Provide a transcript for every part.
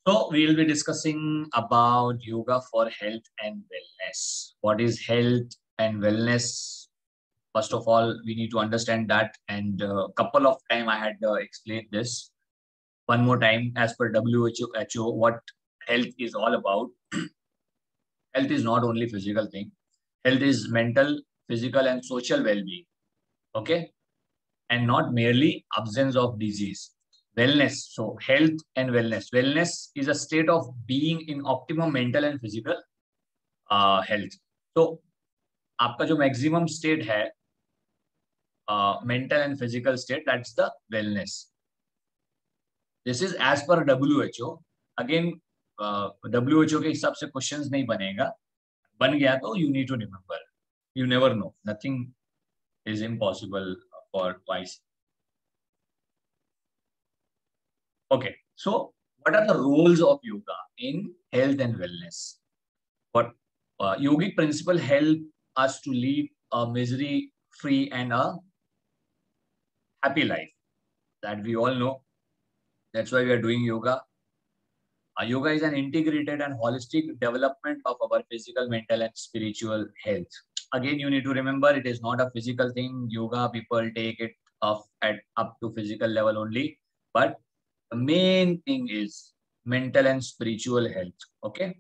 So we'll be discussing about yoga for health and wellness. What is health and wellness? First of all, we need to understand that. And a couple of time I had explained this. One more time, as per WHO, what health is all about. Health is not only physical thing. Health is mental, physical, and social well-being. Okay, and not merely absence of disease. Wellness. So health and wellness. Wellness is a state of being in optimum mental and physical health. So आपका जो maximum state है mental and physical state, that's the wellness. This is as per WHO. Again, WHO के हिसाब से questions नहीं बनेगा. बन गया तो you need to remember. You never know. Nothing is impossible for wise. Okay, so what are the roles of yoga in health and wellness? What yogic principle help us to lead a misery-free and a happy life? That we all know. That's why we are doing yoga. Yoga is an integrated and holistic development of our physical, mental, and spiritual health. Again, you need to remember it is not a physical thing. Yoga people take it up to physical level only, but the main thing is mental and spiritual health. Okay,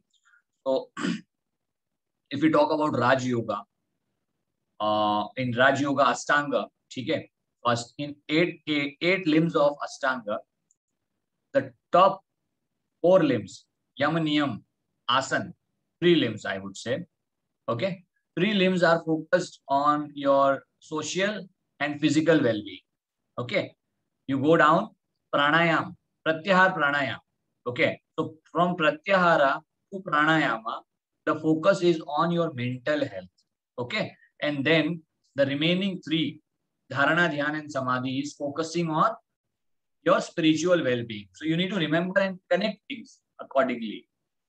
so if we talk about Raj Yoga, in Raj Yoga Ashtanga, okay, first in eight limbs of Ashtanga, the top 4 limbs, Yama Niyam, Asan, 3 limbs, I would say. Okay, 3 limbs are focused on your social and physical well-being. Okay, you go down, pranayam, pratyahar pranayam. Okay, so from pratyahara to pranayama, the focus is on your mental health. Okay, and then the remaining 3, dharana, dhyan, and samadhi, is focusing on your spiritual well-being. So you need to remember and connect things accordingly.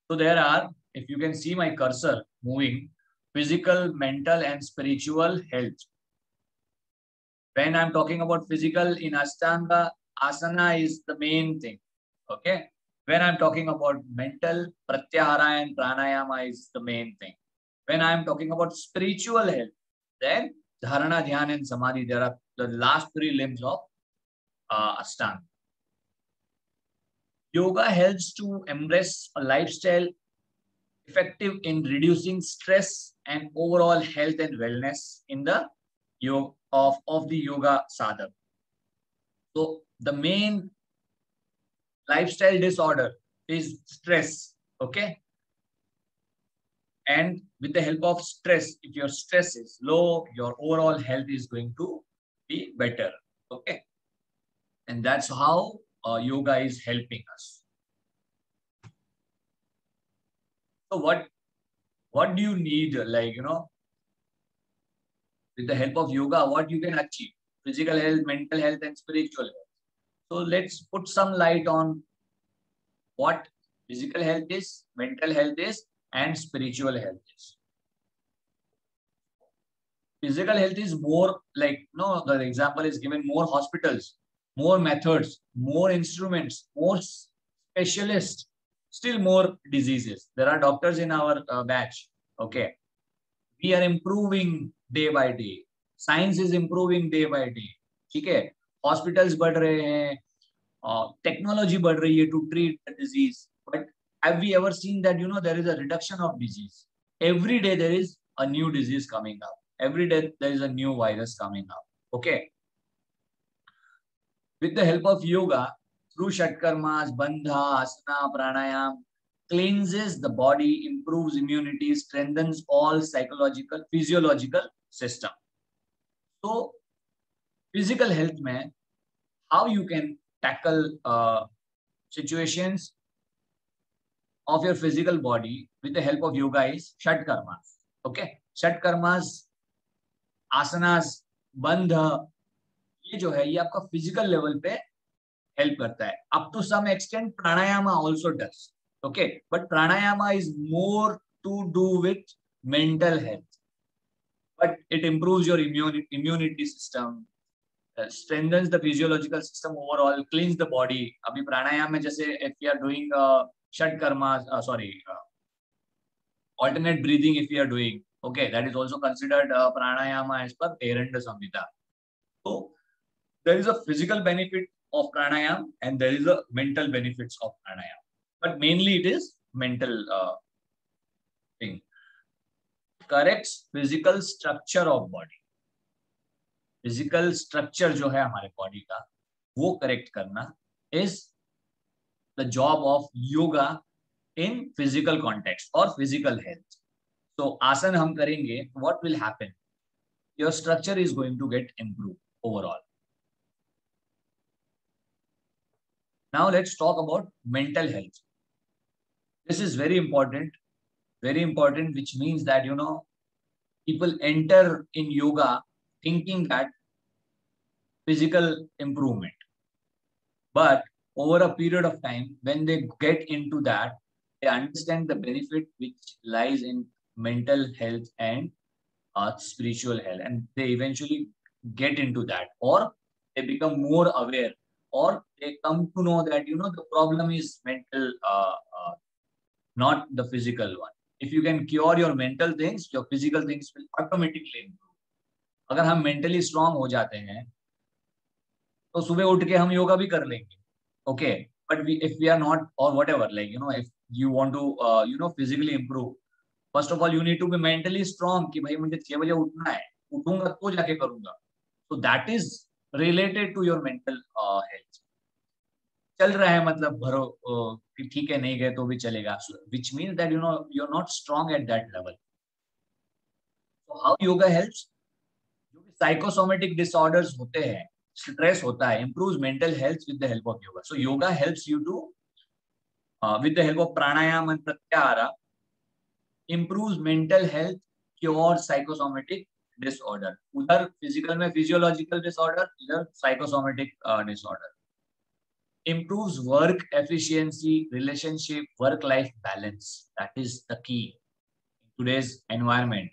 So there are, if you can see my cursor moving, physical, mental, and spiritual health. When I'm talking about physical in Ashtanga, asana is the main thing. Okay. When I'm talking about mental, pratyahara and pranayama is the main thing. When I'm talking about spiritual health, then dharana, dhyan, and samadhi, there are the last 3 limbs of Ashtanga. Yoga helps to embrace a lifestyle effective in reducing stress and overall health and wellness in the yoga of the yoga sadhak. So the main lifestyle disorder is stress. Okay. And with the help of stress, if your stress is low, your overall health is going to be better. Okay. And that's how yoga is helping us. So what do you need, like, with the help of yoga, what you can achieve? Physical health, mental health, and spiritual health. So let's put some light on what physical health is, mental health is, and spiritual health is. Physical health is more like, the example is given, more hospitals, more methods, more instruments, more specialists, still more diseases. There are doctors in our batch. Okay. We are improving day by day. Science is improving day by day. ठीक है, hospitals बढ़ रहे हैं, technology बढ़ रही है to treat the disease. But have we ever seen that there is a reduction of disease? Every day there is a new disease coming up. Every day there is a new virus coming up. Okay. With the help of yoga, through Shatkarmas, Bandha, Asana, Pranayam, cleanses the body, improves immunity, strengthens all psychological, physiological system. So, physical health mein, how you can tackle situations of your physical body with the help of yoga is Shatkarmas. Okay, Shatkarmas, asanas, bandha, ये जो है ये आपका physical level पे help करता है. Up to some extent pranayama also does. Okay, but pranayama is more to do with mental health, but it improves your immunity system, strengthens the physiological system overall, cleans the body. अभी प्राणायाम में जैसे if you are doing Shat karma, alternate breathing if we are doing. Okay, that is also considered pranayama as per Eranda Samhita. So there is a physical benefit of pranayama and there is a mental benefits of pranayama. But mainly it is mental thing. Corrects physical structure of body. Physical structure जो है हमारे body का वो correct करना is the job of yoga in physical context or physical health. So आसन हम करेंगे, what will happen? Your structure is going to get improved overall. Now let's talk about mental health. This is very important, which means that, you know, people enter in yoga thinking that physical improvement. But over a period of time, when they get into that, they understand the benefit which lies in mental health and spiritual health. And they eventually get into that, or they become more aware, or they come to know that, you know, the problem is mental, not the physical one. If you can cure your mental things, your physical things will automatically improve. अगर हम mentally strong हो जाते हैं तो सुबह उठ के हम योगा भी कर लेंगे. Okay, but if we are not, or whatever, like, you know, if you want to physically improve, first of all you need to be mentally strong कि भाई मुझे 6 बजे उठना है, उठूंगा तो जाके करूंगा. So that is related to your mental health. चल रहा है मतलब भरो कि ठीक है नहीं गए तो भी चलेगा, which means that, you know, you're not strong at that level. So how yoga helps? जो भी psychosomatic disorders होते हैं, stress होता है, improves mental health with the help of yoga. So yoga helps you to with the help of pranayama and pratyahara improves mental health, cures psychosomatic disorder. उधर physical में physiological disorder, इधर psychosomatic disorder. Improves work efficiency, relationship, work-life balance. That is the key in today's environment.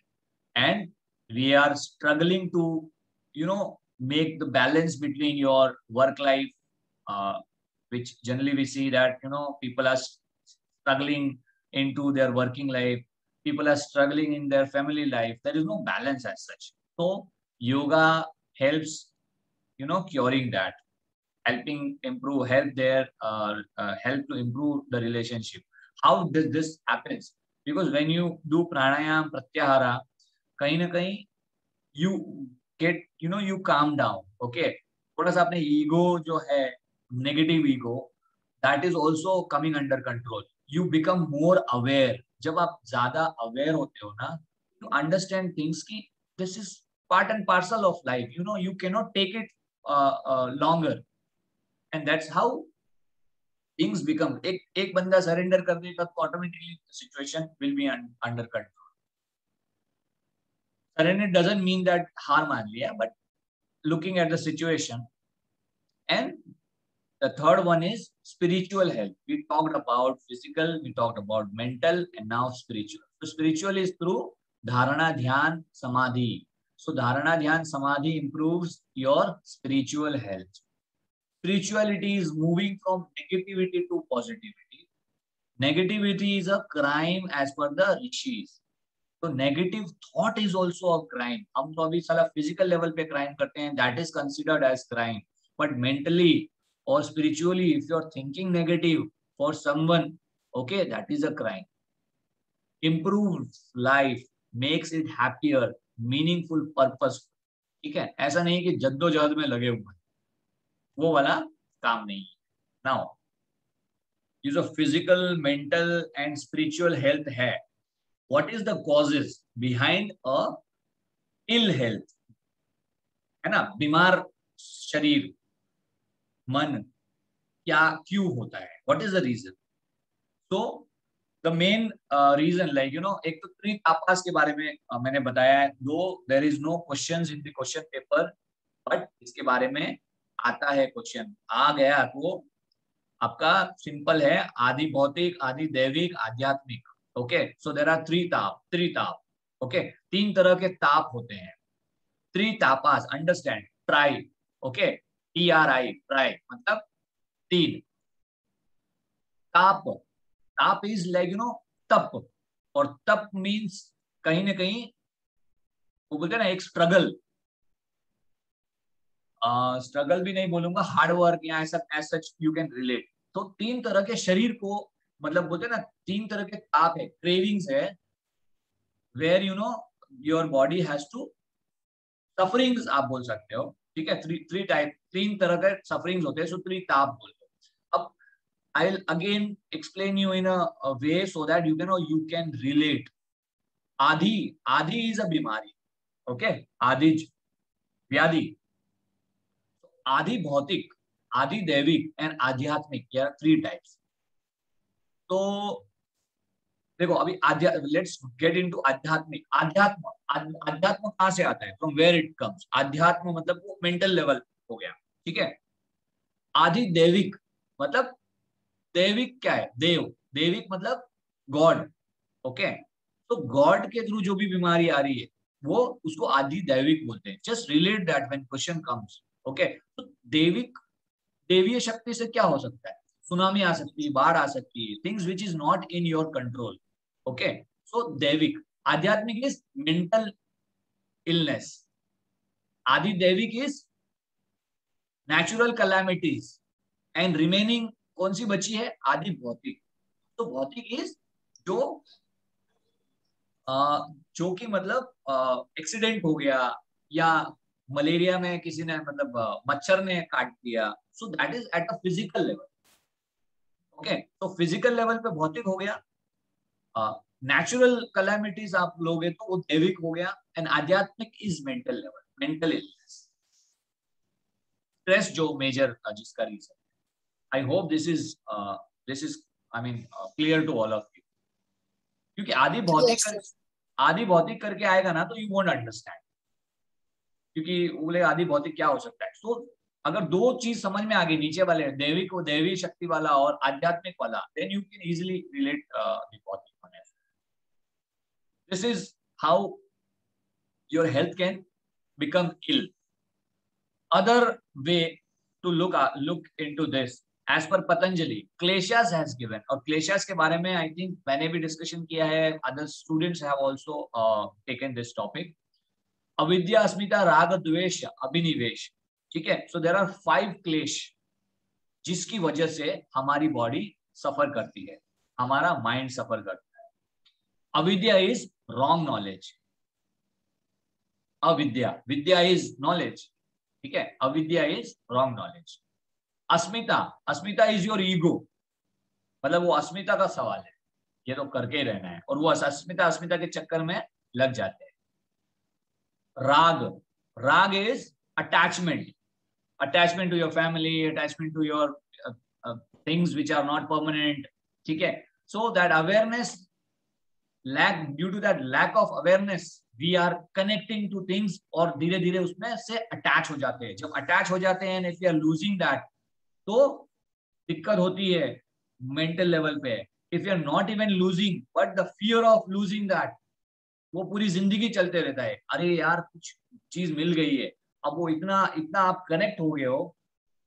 And we are struggling to, you know, make the balance between your work life, which generally we see that, you know, people are struggling into their working life. People are struggling in their family life. There is no balance as such. So yoga helps, you know, curing that, helping improve health there, help to improve the relationship. How does this happens? Because when you do pranayam, pratyahara, कहीं ना कहीं you get, you know, you calm down. Okay, थोड़ा सा अपने ego जो है, negative ego, that is also coming under control. You become more aware. जब आप ज्यादा aware होते हो ना, you understand things कि this is part and parcel of life. You know, you cannot take it longer. And that's how things become. एक बंदा surrender कर देगा तो automatically the situation will be under control. Surrender doesn't mean that हार मान लिया, but looking at the situation. And the third one is spiritual health. We talked about physical, we talked about mental, and now spiritual. So spiritual is through dharana, dhyan, samadhi. So dharana, dhyan, samadhi improves your spiritual health. Spirituality is moving from negativity to positivity. Negativity is a crime as per the rishis. तो negative thought is also a crime. हम तो अभी साला physical level पे crime करते हैं, that is considered as crime. But mentally और spiritually if you are thinking negative for someone, okay, that is a crime. Improves life, makes it happier, meaningful, purpose. ठीक है, ऐसा नहीं कि जद्दोजहद में लगे हुए, वो वाला काम नहीं है. नाउ ये जो physical, mental and spiritual health है, what is the causes behind a ill health, है ना, बीमार शरीर, मन क्या क्यों होता है, what is the reason? So the main reason, like, you know, एक तो three tapas के बारे में मैंने बताया है, though there is no questions in the question paper, but इसके बारे में आता है क्वेश्चन, आ गया तो आपका सिंपल है, आदि भौतिक, आदि दैविक, आध्यात्मिक. Okay, so there are three ताप. ओके, तीन तरह के ताप होते हैं. थ्री तापास, understand, tri. Okay, TRI, tri मतलब तीन. ताप, ताप इज लाइक तप, और तप मीन्स कहीं ना कहीं वो बोलते हैं ना एक स्ट्रगल, स्ट्रगल भी नहीं बोलूंगा, हार्ड वर्क या ऐसा as such you can relate. तो तीन तरह के शरीर को मतलब बोलते हैं ना तीन तरह के ताप है, क्रेविंग्स है, where your body has to sufferings आप बोल सकते हो, ठीक है। थ्री थ्री टाइप, तीन तरह के सफरिंग्स होते हैं, सो थ्री ताप बोलते हो। अब I will again explain you in a way so that you can relate. आदि, आदि इज अ बीमारी, ओके, आदि व्याधि। आदि भौतिक, आदि दैविक एंड आध्यात्मिक, या थ्री टाइप्स। तो देखो अभी लेट्स गेट इनटू आध्यात्मिक। अध्यात्म, अध्यात्म कहां से आता है, फ्रॉम वेयर इट कम्स। अध्यात्म मतलब वो मेंटल लेवल हो गया, ठीक है। आदि दैविक मतलब दैविक क्या है, देव, दैविक मतलब गॉड, ओके। तो गॉड के थ्रू जो भी बीमारी आ रही है वो उसको आदि दैविक बोलते हैं। Just relate that when question comes, okay. तो दैविक, देवीय शक्ति से क्या हो सकता है, सुनामी आ सकती है, बाढ़ आ सकती है, things which is not in your control, okay. So दैविक। आध्यात्मिक इज मेंटल इलनेस। आदि दैविक is natural calamities, and remaining कौन सी बची है, आदि भौतिक। तो भौतिक इज जो जो कि मतलब एक्सीडेंट हो गया, या मलेरिया में किसी ने मतलब मच्छर ने काट दिया, so that is eight a physical level, okay. तो फिजिकल लेवल पे भौतिक हो गया। नेचुरल कैलामिटीज आप लोगे तो वो दैविक हो गया, एंड आध्यात्मिक is mental level, mental illness, stress जो मेजर जिसका reason. I hope this is I mean clear to all of you. क्योंकि Yes, sir. आदि भौतिक करके आएगा ना तो यू वोंट अंडरस्टैंड, क्योंकि बोले आदि भौतिक क्या हो सकता है। तो अगर दो चीज समझ में आ गई, नीचे वाले दैविक, दैवी शक्ति वाला और आध्यात्मिक वाला, then you can easily relate the भौतिक होने। This is how your health can become ill. Other way to look into this, as per Patanjali, Kleshas has given, और Kleshas के बारे में I think मैंने भी डिस्कशन किया है, other students have also taken this topic. अविद्या, अस्मिता, राग, द्वेष, अभिनिवेश, ठीक है। So there are 5 क्लेश जिसकी वजह से हमारी बॉडी सफर करती है, हमारा माइंड सफर करता है। अविद्या इज रॉन्ग नॉलेज, अविद्या, विद्या इज नॉलेज, ठीक है, अविद्या is wrong knowledge. Asmita, Asmita is your ego, मतलब वो अस्मिता का सवाल है, ये तो करके रहना है, और वो अस्मिता अस्मिता के चक्कर में लग जाते हैं। राग, राग is attachment, attachment to your family, attachment to your things which are not permanent, ठीक है। So that awareness lack, due to that lack of awareness we are connecting to things, और धीरे धीरे उसमें से अटैच हो जाते हैं। जब अटैच हो जाते हैं, if you are losing that, तो दिक्कत होती है मेंटल लेवल पे। If you are not even losing, but the fear of losing that, वो पूरी जिंदगी चलते रहता है, अरे यार कुछ चीज मिल गई है। अब वो इतना इतना आप कनेक्ट हो गए हो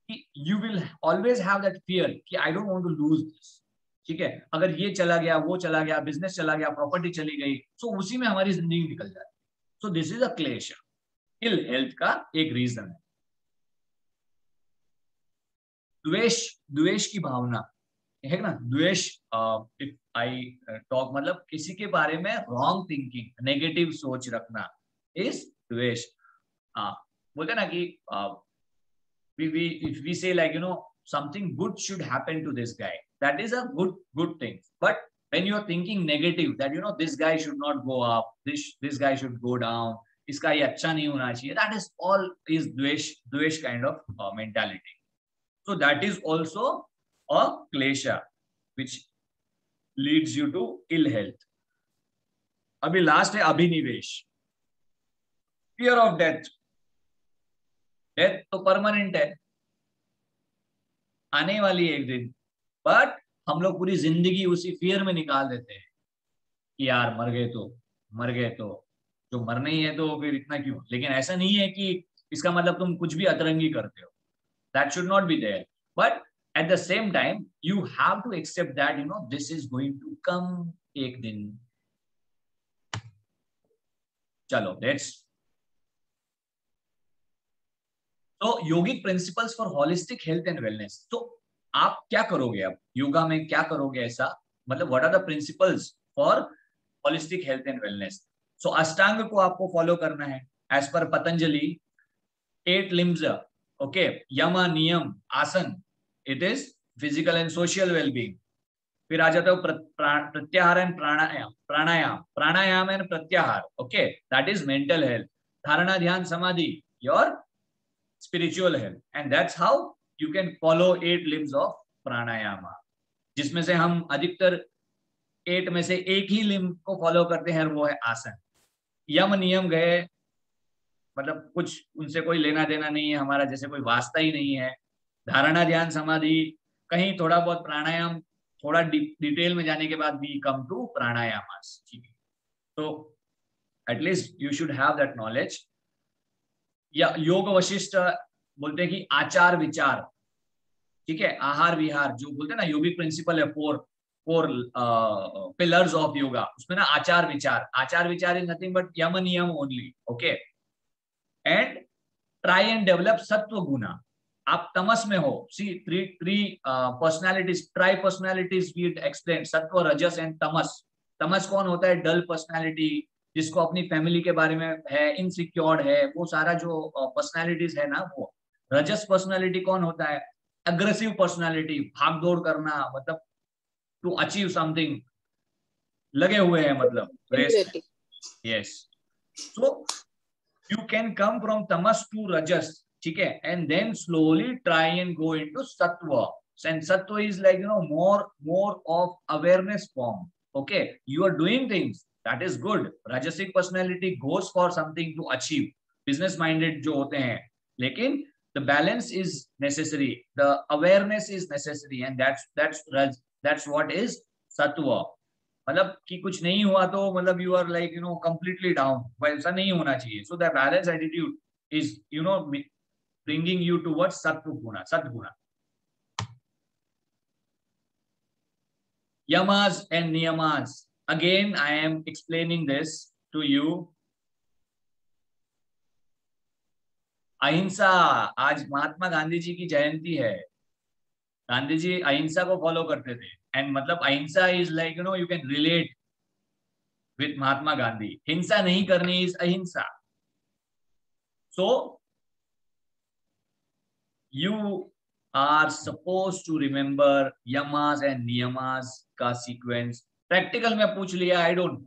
कि you will always have that fear कि I don't want to lose this, ठीक है। अगर ये चला गया, वो चला गया, बिजनेस चला गया, प्रॉपर्टी चली गई, तो उसी में हमारी जिंदगी निकल जाती है। सो दिस इज अ क्लेश, इल हेल्थ का एक रीजन है। द्वेष, द्वेष की भावना है ना, द्वेष, इफ आई टॉक मतलब किसी के बारे में रॉन्ग थिंकिंग, नेगेटिव सोच रखना इज द्वेष। बोलते ना कि if we say like something good should happen to this guy, that is a good thing. But when you are thinking negative, that this guy should not go up, this guy should go down, इसका ये अच्छा नहीं होना चाहिए, that is all is dvesh kind of mentality. So that is also a klesha which leads you to ill health. अभी last है अभिनिवेश, fear of death. Death तो परमानेंट है, आने वाली है एक दिन, बट हम लोग पूरी जिंदगी उसी फियर में निकाल देते हैं कि यार मर गए तो मर गए, तो जो मरना ही है तो फिर इतना क्यों। लेकिन ऐसा नहीं है कि इसका मतलब तुम कुछ भी अतरंगी करते हो, that should not be there. But At the same time you have to accept that this is going to come एक दिन. चलो लेट्स. तो yogic principles for holistic health and wellness. तो आप क्या करोगे अब योगा में, क्या करोगे ऐसा, मतलब what are the principles for holistic health and wellness. So Ashtanga को आपको फॉलो करना है as per Patanjali. 8 limbs, okay. यम, नियम, आसन, it is physical and social wellbeing. फिर आ जाता है प्रत्याहार एंड प्राणायाम. प्राणायाम एंड प्रत्याहार, okay, that is mental health. धारणा, ध्यान, समाधि, your spiritual health. And that's how you can follow 8 limbs of pranayama, जिसमें से हम अधिकतर 8 में से एक ही लिम्ब को फॉलो करते हैं, वो है आसन. यम नियम गए, मतलब कुछ उनसे कोई लेना देना नहीं है हमारा, जैसे कोई वास्ता ही नहीं है. धारणा, ध्यान, समाधि, कहीं थोड़ा बहुत प्राणायाम, थोड़ा डिटेल में जाने के बाद वी कम टू प्राणायामास. ठीक है, तो at least you should have that knowledge. या योग वशिष्ठ बोलते हैं कि आचार विचार, ठीक है, आहार विहार, जो बोलते हैं ना योगिक प्रिंसिपल है, फोर पिलर्स ऑफ योगा, उसमें ना आचार विचार is nothing but yama niyama only. Okay. And try and develop sattva guna. आप तमस में हो, see three personalities, tri personalities we explain, sattva, rajas and तमस. तमस कौन होता है? डल पर्सनैलिटी, जिसको अपनी फैमिली के बारे में है, इनसिक्योर्ड है, वो सारा जो पर्सनैलिटीज है ना वो. रजस पर्सनैलिटी कौन होता है? अग्रेसिव पर्सनैलिटी, भाग दौड़ करना, मतलब टू अचीव समथिंग, लगे हुए हैं, मतलब रेस में. Yes. So you can come from tamas to rajas, ठीक है, and then slowly try and go into sattva. And sattva is like more of awareness form. Okay, you are doing things, that is good. Rajasic personality goes for something to achieve, business minded जो होते हैं, लेकिन the balance is necessary, the awareness is necessary, and that's what is sattva. मतलब कि कुछ नहीं हुआ तो मतलब you are like completely down, वैसा नहीं होना चाहिए. So the balance attitude is bringing you towards satguna. Yamas and niyamas. Again, I am explaining this to you. अहिंसा. आज महात्मा गांधी जी की जयंती है. गांधी जी अहिंसा को फॉलो करते थे, एंड मतलब ahimsa is like you can relate with Mahatma Gandhi. हिंसा नहीं करनी is ahimsa. So you are suppose to remember yamas and niyamas का सीक्वेंस. प्रैक्टिकल में पूछ लिया, आई डोंट.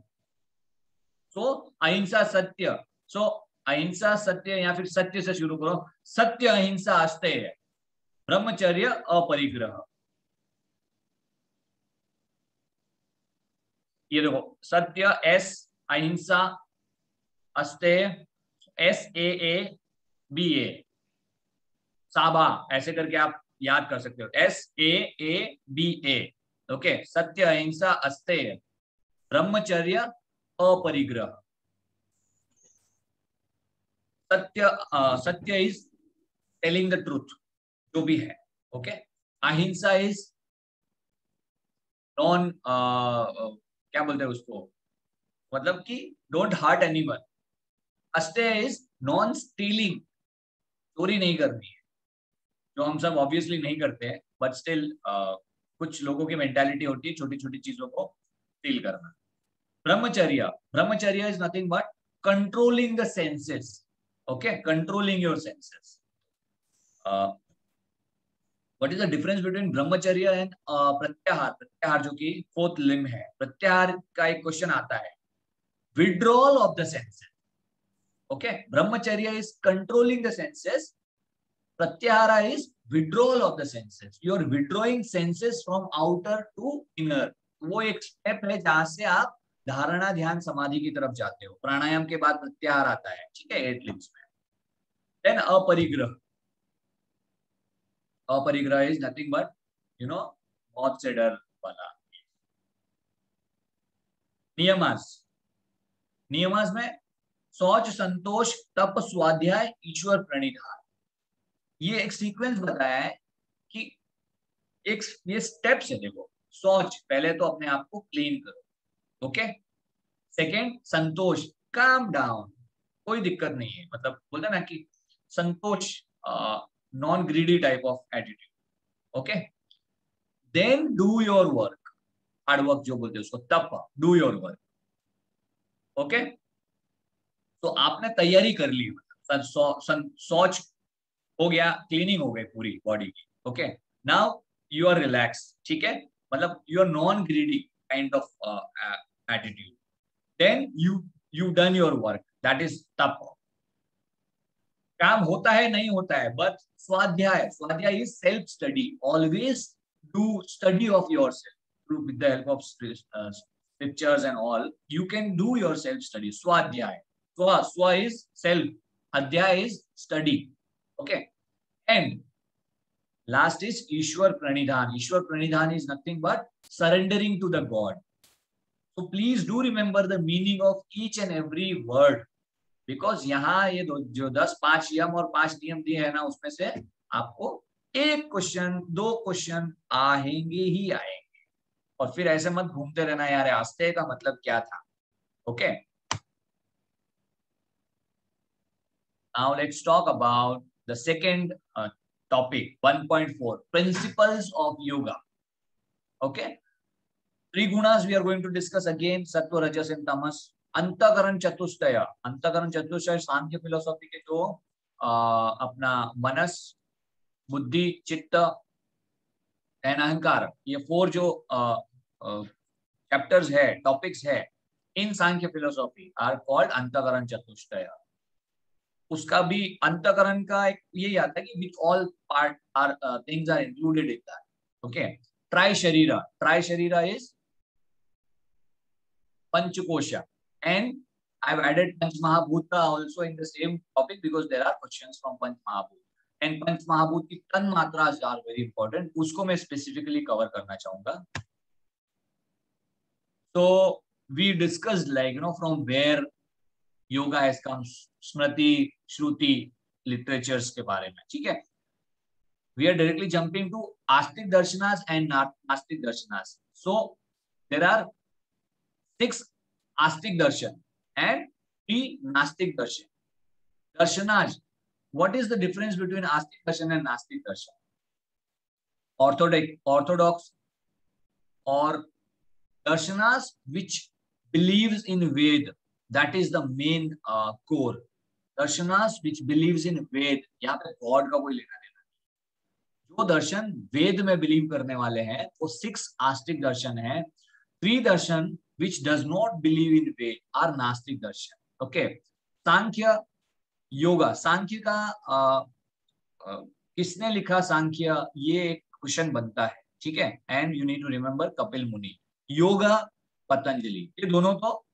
सो अहिंसा सत्य. सो अहिंसा सत्य, या फिर सत्य से शुरू करो. सत्य, अहिंसा, अस्तेय, ब्रह्मचर्य, अपरिग्रह. ये देखो, सत्य एस, अहिंसा अस्तेय SAABA, साबा, ऐसे करके आप याद कर सकते हो. SAABA. ओके. सत्य, अहिंसा, अस्तेय, ब्रह्मचर्य, अपरिग्रह. सत्य इज टेलिंग द ट्रूथ, जो भी है. ओके. अहिंसा इज नॉन, क्या बोलते हैं उसको, मतलब कि don't hurt anyone. Asteya is non stealing, चोरी नहीं करनी है, जो हम सब ऑब्वियसली नहीं करते हैं, बट स्टिल कुछ लोगों की मेंटालिटी होती है छोटी छोटी चीजों को स्टील करना. ब्रह्मचर्य is nothing but controlling the senses. Okay, controlling your senses. What is the difference between ब्रह्मचर्य एंड प्रत्याहार? प्रत्याहार जो कि 4th लिम्ब है. प्रत्याहार का एक क्वेश्चन आता है, withdrawal of the senses. Okay. Brahmacharya is controlling the senses. Pratyahara is withdrawal of the senses. You are withdrawing senses from outer to inner. वो एक स्टेप है जहां से आप धारणा, ध्यान, समाधि की तरफ जाते हो. प्राणायाम के बाद प्रत्याहार आता है, ठीक है, 8 limbs में. Then अपरिग्रह. अपरिग्रह is nothing but मौत से डर वाला. नियमास में शौच, संतोष, तप, स्वाध्याय, ईश्वर प्रणिधान. ये एक सीक्वेंस बताया है कि एक ये स्टेप्स है, देखो शौच, पहले तो अपने आप को क्लीन करो, ओके। सेकेंड संतोष, काम डाउन, कोई दिक्कत नहीं है, मतलब बोलते ना कि संतोष, non greedy type of attitude, okay. Then do your work, hard work जो बोलते हैं उसको, तप, डू योर वर्क, ओके। तो आपने तैयारी कर ली, मतलब शौच हो गया, क्लीनिंग हो गई पूरी बॉडी की, okay. Now you are relax, ठीक है, मतलब you are non greedy kind of attitude. Then you done your work, that is tap. काम होता है नहीं होता है, बट स्वाध्याय, स्वाध्याय is self study, always do study of your self with the help of scriptures and all. You can do your self study, swadhyay. Swa is self, adhyay is study, okay. And last is Ishwar Pranidhan. Ishwar Pranidhan is nothing but surrendering to the God. So please do remember the meaning of each and every word, because यहाँ ये जो 5 यम और 5 नियम दिए है ना, उसमें से आपको एक क्वेश्चन, 2 क्वेश्चन आएंगे ही आएंगे, और फिर ऐसे मत घूमते रहना यार आस्ते का मतलब क्या था, okay. Now let's talk about the second topic, 1.4, principles of yoga, okay. 3 gunas we are going to discuss again, sattva, rajas and tamas. अंतकरण चतुष्टय, अंतकरण चतुष्टय सांख्य फिलोसॉफी के जो अपना मनस, बुद्धि, चित्त एंड अहंकार, ये 4 जो चैप्टर्स है, टॉपिक्स है इन सांख्य फिलोसॉफी आर कॉल्ड अंतकरण चतुष्टय। उसका भी अंतकरण का एक यही आता है कि which all part are things are included in that, okay. Tri sharira, tri sharira is Panchakosha, and I've added Panch Mahabhuta also in the same topic because there are questions from Panch Mahabhut, and Panch Mahabhut की तन matras are very important, उसको मैं specifically cover करना चाहूंगा। So we discussed, like from where yoga has come, Smriti, Shruti literatures के बारे में, ठीक है। We are directly jumping to Astic Darshanas and Nastic Darshanas. So there are 6 Astic Darshan and 3 Nastic Darshan. Darshanas, what is the difference between Astic Darshan and Nastic Darshan? Orthodox or Darshanas which believes in Ved, that is the main core. Darshanas which believes in Ved, यहाँ पे God का कोई लेना देना नहीं। जो दर्शन वेद में believe करने वाले हैं वो 6 आस्तिक दर्शन है। 3 दर्शन which does not believe in Ved are Nastic darshan, okay. सांख्य योगा, सांख्य का किसने लिखा सांख्य, ये एक क्वेश्चन बनता है, ठीक है। And you need to remember Kapil Muni, yoga Patanjali, ये दोनों तो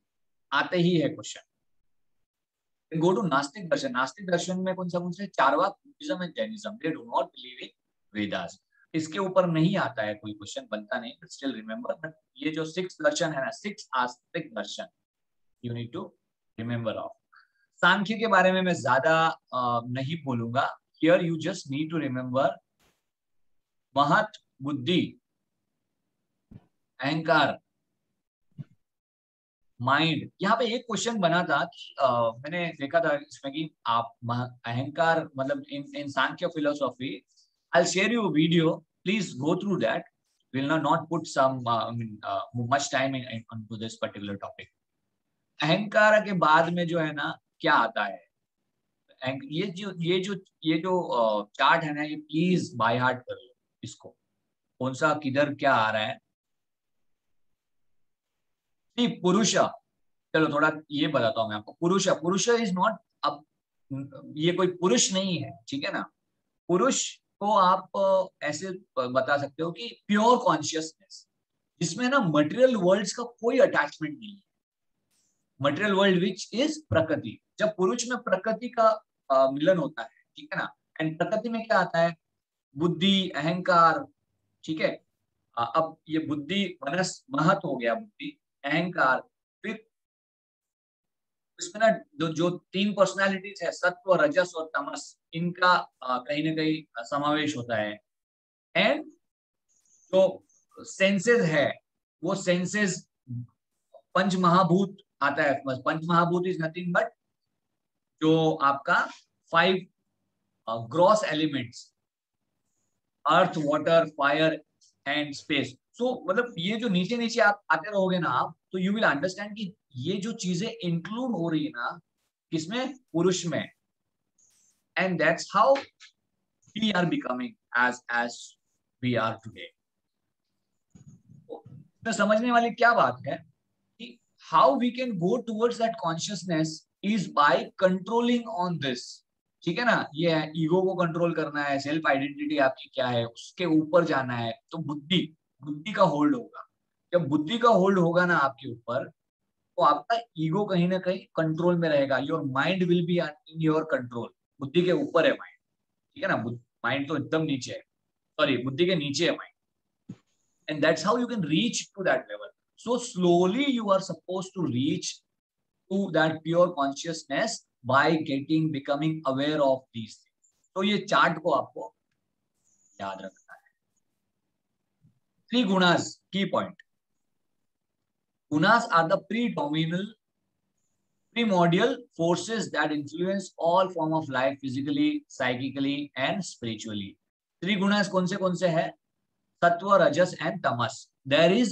आते ही है क्वेश्चन। गो टू नास्तिक दर्शन, नास्तिक दर्शन में कौन से Charvak, Buddhism and Jainism, they do not believe in Vedas. इसके ऊपर नहीं आता है कोई क्वेश्चन, बनता नहीं, बट स्टिल रिमेंबर। बट ये जो 6 दर्शन है ना, 6 आस्तिक दर्शन, you need to remember of. Sankhya के बारे में मैं ज्यादा नहीं बोलूंगा, here you just need to remember mahat, buddhi, अहंकार, माइंड। यहाँ पे एक क्वेश्चन बना था कि मैंने देखा था इसमें कि आप अहंकार मतलब इन सांख्य philosophy, I'll share you a video. Please go through that. We'll not put some much time into this particular topic. अहंकार के बाद में जो है ना क्या आता है, ये जो चार्ट है ना, ये प्लीज बाय हार्ट कर लो इसको, कौन सा किधर क्या आ रहा है। पुरुष, चलो थोड़ा ये बताता हूँ मैं आपको। पुरुष इज नॉट, अब ये कोई पुरुष नहीं है, ठीक है ना। पुरुष को आप ऐसे बता सकते हो कि प्योर कॉन्शियसनेस, जिसमें ना मटेरियल वर्ल्ड्स का कोई अटैचमेंट नहीं है। मटेरियल वर्ल्ड विच इज प्रकृति, जब पुरुष में प्रकृति का मिलन होता है, ठीक है ना। एंड प्रकृति में क्या आता है, बुद्धि, अहंकार, ठीक है। अब ये बुद्धि मनस महत हो गया, बुद्धि, अहंकार, फिर इसमें ना जो 3 पर्सनालिटीज है, सत्व, रजस और तमस, इनका कहीं ना कहीं समावेश होता है। एंड तो सेंसेस है, वो सेंसेस पंच महाभूत आता है। पंच महाभूत इज नथिंग बट जो आपका 5 gross elements, earth, water, fire and space. So मतलब ये जो नीचे नीचे आप आते रहोगे ना आप, तो यू विल अंडरस्टैंड कि ये जो चीजें इंक्लूड हो रही है ना किसमें, पुरुष में। And that's how we are becoming as we are today। तो समझने वाली क्या बात है कि how we can go towards that consciousness is by controlling on this. ठीक है ना, ये है ईगो को कंट्रोल करना है, सेल्फ आइडेंटिटी आपकी क्या है उसके ऊपर जाना है, तो बुद्धि, बुद्धि का होल्ड होगा। जब बुद्धि का होल्ड होगा ना आपके ऊपर, तो आपका ईगो कहीं ना कहीं कंट्रोल में रहेगा। Your mind will be in your control. बुद्धि के ऊपर है माइंड, ठीक है ना, माइंड तो एकदम नीचे है, सॉरी बुद्धि के नीचे है mind. And that's how you can reach to that level. So slowly you are supposed to reach to that pure consciousness by becoming aware of these things. तो ये चार्ट को आपको याद रखना है। 3 gunas, key point. Gunas are the primordial forces that influence all form of life, physically, psychically and spiritually. 3 gunas कौन से है? Sattva, Rajas and Tamas. There is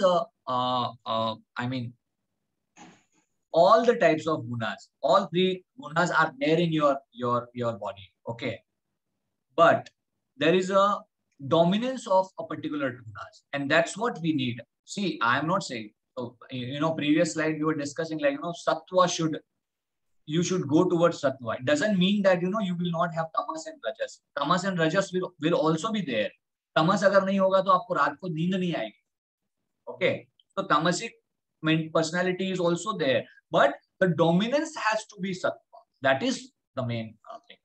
I mean, all the types of gunas, all 3 gunas are there in your body, okay? But there is a dominance of a particular gunas, and that's what we need. See, I am not saying, so previous slide we were discussing, like, sattva you should go towards sattva. It doesn't mean that you will not have tamas and rajas. Tamas and rajas will also be there. Tamas अगर नहीं होगा तो आपको रात को नींद नहीं आएगी, okay? So tamasic personality is also there, but the dominance has to be sattva. That is the main thing.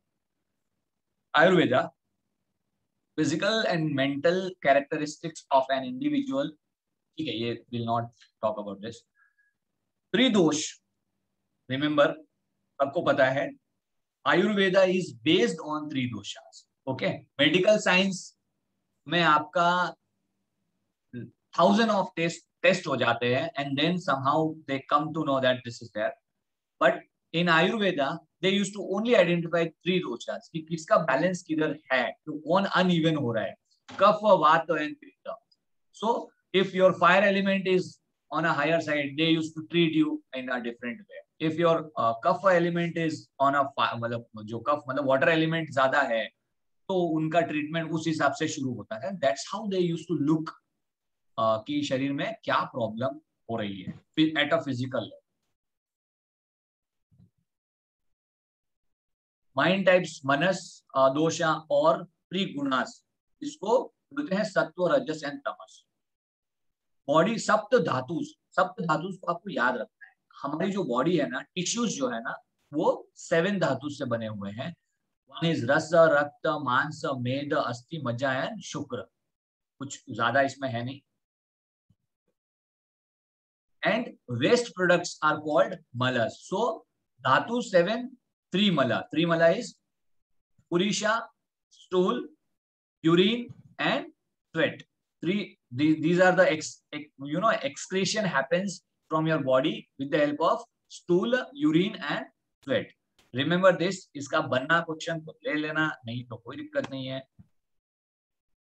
Ayurveda, physical and mental characteristics of an individual. ठीक है, ये will not talk about this. त्रिदोष, remember, सबको पता है, Ayurveda is based on tridoshas. Okay, medical science में आपका 1000 of test हो जाते हैं, and then somehow they come to know that this is there. But in Ayurveda they used to only identify 3 doshas कि किसका बैलेंस किधर है, तो कौन अनइवन हो रहा है, कफ, वात एंड पित्त. So if your fire element is on a higher side, they used to treat you in a different way. If your kapha element is on a मतलब जो कफ मतलब वाटर एलिमेंट ज्यादा है, तो उनका ट्रीटमेंट उस हिसाब से शुरू होता है. That's how they used to look कि शरीर में क्या प्रॉब्लम हो रही है at a physical level. Mind types, manas, dosha और त्रिगुणास, इसको बोलते हैं सत्व, रजस एंड तमस. बॉडी, सप्त धातुस, सप्त धातुस को आपको याद रखना है. हमारी जो बॉडी है ना, टिश्यूज जो है ना, वो 7 धातु से बने हुए हैं. वन इज रस, रक्त, मांस, मेद, अस्थि, मज्जा एंड शुक्र. कुछ ज्यादा इसमें है नहीं. And waste products are called malas. So dhatu 7, trimala. Trimala is purisha, stool, urine and sweat. These are the excretion happens from your body with the help of stool, urine and sweat. Remember this. इसका बनना क्वेश्चन तो ले लेना, नहीं तो कोई दिक्कत नहीं है.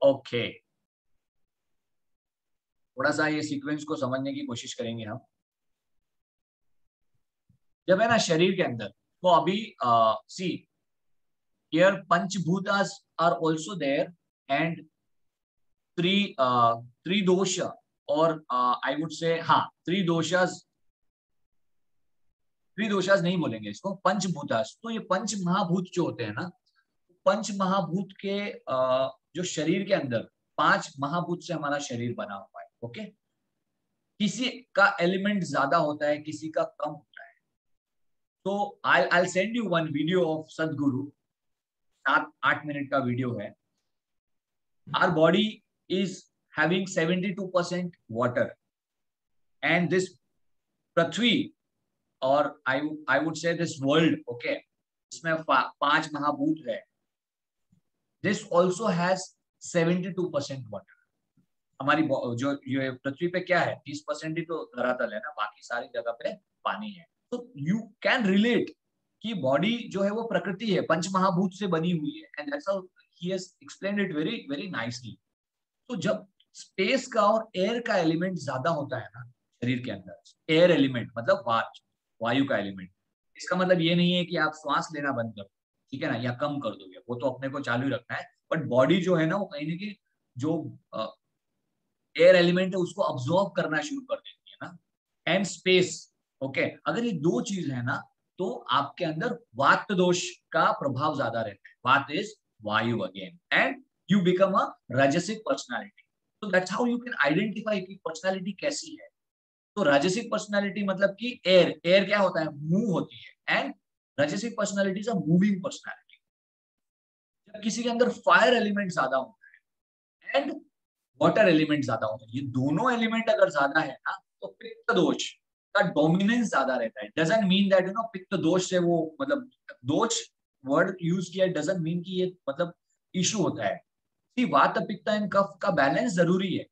ओके, थोड़ा सा ये सीक्वेंस को समझने की कोशिश करेंगे हम. जब है ना शरीर के अंदर, तो अभी सी here panchbhutas are also there and three dosha, or I would say three doshas नहीं बोलेंगे इसको, पंचभूतास. तो ये पंच महाभूत जो होते हैं ना, पंच महाभूत के जो शरीर के अंदर 5 महाभूत से हमारा शरीर बना हुआ है. ओके, किसी का एलिमेंट ज्यादा होता है, किसी का कम होता है. तो I'll send you one video of Sadhguru. 7-8 minute का वीडियो है. Our body is having 72% water, and this Prithvi, or I would say this world, okay, इसमें 5 महाभूत है. This also has 72% water. हमारी जो ये पृथ्वी पे क्या है, 30% ही तो धरातल है ना, बाकी सारी जगह पे पानी है। तो यू कैन रिलेट कि बॉडी जो है वो प्रकृति है, पंचमहाभूत से बनी हुई है, and that's how he has explained it very very nicely. तो जब स्पेस का और एयर का एलिमेंट ज्यादा होता है ना शरीर के अंदर, एयर एलिमेंट मतलब वायु का एलिमेंट, इसका मतलब ये नहीं है कि आप श्वास लेना बंद कर दो, ठीक है ना, या कम कर दोगे, वो तो अपने को चालू ही रखना है। बट बॉडी जो है ना, वो कहीं ना कहीं जो एयर एलिमेंट है उसको अब्सॉर्ब करना शुरू कर देती है ना, एंड स्पेस। ओके, अगर ये दो चीज है ना, तो आपके अंदर वात दोष का प्रभाव ज्यादा रहता है। वात इज वायु again, and you become a राजसिक पर्सनालिटी। तो that's how you can identify कि पर्सनालिटी कैसी है। तो राजसिक पर्सनालिटी मतलब कि एयर, एयर क्या होता है, मूव होती है, एंड राजसिक personality is a moving personality. जब किसी के अंदर फायर एलिमेंट ज्यादा होता है एंड वाटर एलिमेंट ज्यादा होता है, ये दोनों एलिमेंट अगर ज्यादा है ना, तो पित्त दोष का डोमिनेंस ज्यादा रहता है। डजंट मीन दैट पित्त दोष से वो मतलब, दोष वर्ड यूज किया डजंट मीन कि ये मतलब इशू होता है। सी वात पित्त एंड कफ का बैलेंस जरूरी है।